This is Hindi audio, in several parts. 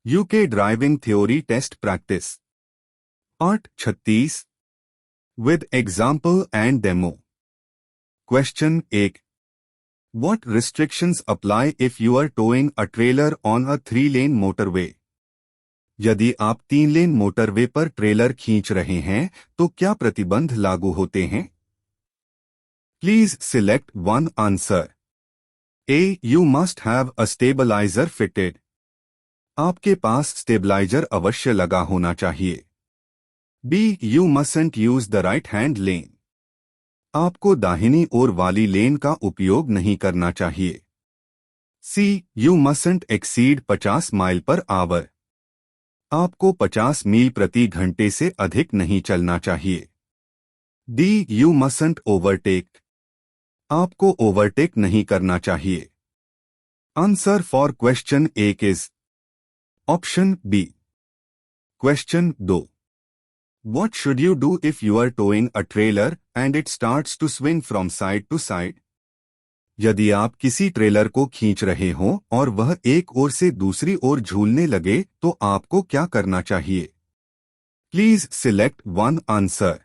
UK driving theory test practice part 36 with example and demo. Question 1। What restrictions apply if you are towing a trailer on a 3-lane motorway? यदि आप 3 लेन मोटरवे पर ट्रेलर खींच रहे हैं तो क्या प्रतिबंध लागू होते हैं? Please select one answer. A. You must have a stabilizer fitted. आपके पास स्टेबलाइजर अवश्य लगा होना चाहिए। B. You mustn't use the right hand lane. आपको दाहिनी ओर वाली लेन का उपयोग नहीं करना चाहिए। सी. You mustn't exceed 50 mile per hour. आपको 50 मील प्रति घंटे से अधिक नहीं चलना चाहिए। डी. You mustn't overtake. आपको ओवरटेक नहीं करना चाहिए। Answer for question 1 is option B. क्वेश्चन 2। What should you do if you are towing a trailer and it starts to swing from side to side? यदि आप किसी ट्रेलर को खींच रहे हों और वह एक ओर से दूसरी ओर झूलने लगे तो आपको क्या करना चाहिए? Please select one answer.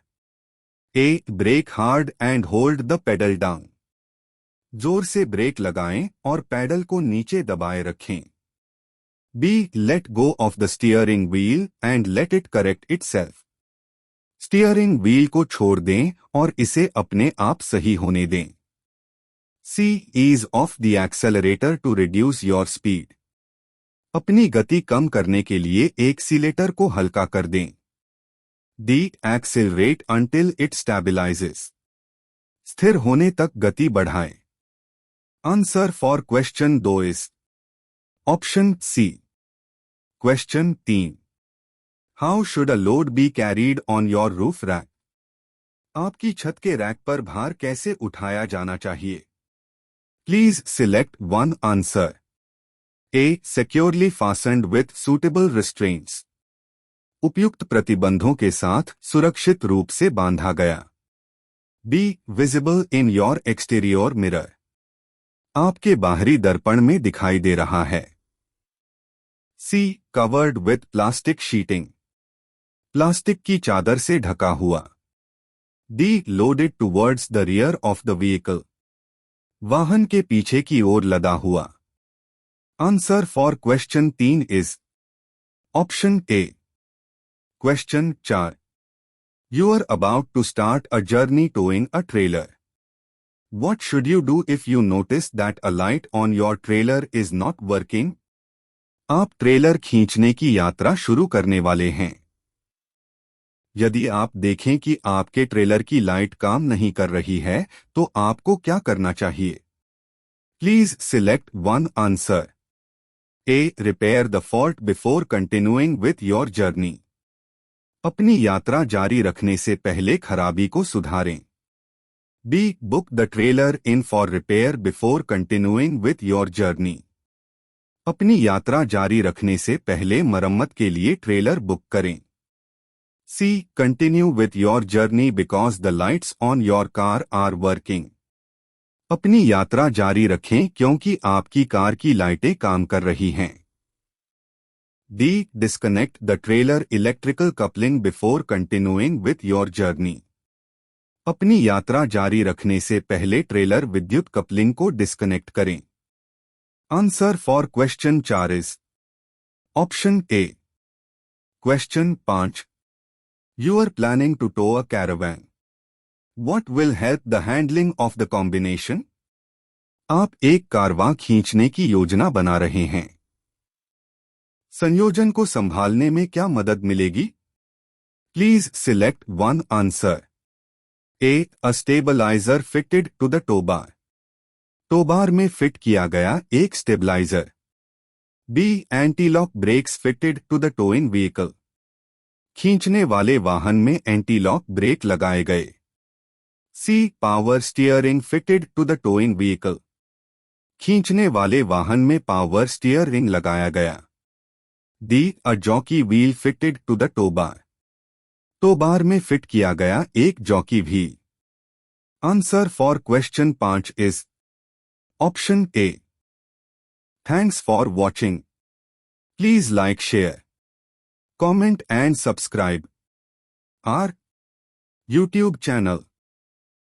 A. Brake hard and hold the pedal down. जोर से ब्रेक लगाएं और पैडल को नीचे दबाए रखें। B. Let go of the steering wheel and let it correct itself. Steering wheel को छोड़ दें और इसे अपने आप सही होने दें। C. Ease off the accelerator to reduce your speed. अपनी गति कम करने के लिए एक्सीलेटर को हल्का कर दें। D. Accelerate until it stabilises. स्थिर होने तक गति बढ़ाएं। Answer for question 2 is option C. Question 3। How should a load be carried on your roof rack? आपकी छत के रैक पर भार कैसे उठाया जाना चाहिए? Please select one answer. A. Securely fastened with suitable restraints. उपयुक्त प्रतिबंधों के साथ सुरक्षित रूप से बांधा गया। B. Visible in your exterior mirror. आपके बाहरी दर्पण में दिखाई दे रहा है। C. Covered with plastic sheeting. Plastic की चादर से ढका हुआ। D. Loaded towards the rear of the vehicle. वाहन के पीछे की ओर लदा हुआ। Answer for question 3 is option A. Question 4। You are about to start a journey towing a trailer. What should you do if you notice that a light on your trailer is not working? आप ट्रेलर खींचने की यात्रा शुरू करने वाले हैं। यदि आप देखें कि आपके ट्रेलर की लाइट काम नहीं कर रही है तो आपको क्या करना चाहिए? Please select one answer. A. Repair the fault before continuing with your journey. अपनी यात्रा जारी रखने से पहले खराबी को सुधारें। B. Book the trailer in for repair before continuing with your journey. अपनी यात्रा जारी रखने से पहले मरम्मत के लिए ट्रेलर बुक करें। C. Continue with your journey because the lights on your car are working. अपनी यात्रा जारी रखें क्योंकि आपकी कार की लाइटें काम कर रही हैं। D. Disconnect the trailer electrical coupling before continuing with your journey. अपनी यात्रा जारी रखने से पहले ट्रेलर विद्युत कपलिंग को डिस्कनेक्ट करें। Answer for question 4 is option A. Question 5। You are planning to tow a caravan. What will help the handling of the combination? आप एक कारवां खींचने की योजना बना रहे हैं। संयोजन को संभालने में क्या मदद मिलेगी? Please select one answer. A. A stabiliser fitted to the towbar. Towbar में फिट किया गया एक stabiliser. B. Antilock brakes fitted to the towing vehicle. खींचने वाले वाहन में एंटीलॉक ब्रेक लगाए गए। C. Power steering fitted to the towing vehicle. खींचने वाले वाहन में पावर स्टीयरिंग लगाया गया। D. A jockey wheel fitted to the towbar. Towbar में फिट किया गया एक जॉकी भी। Answer for question 5 is option A. Thanks for watching. Please like, share, comment and subscribe our YouTube channel.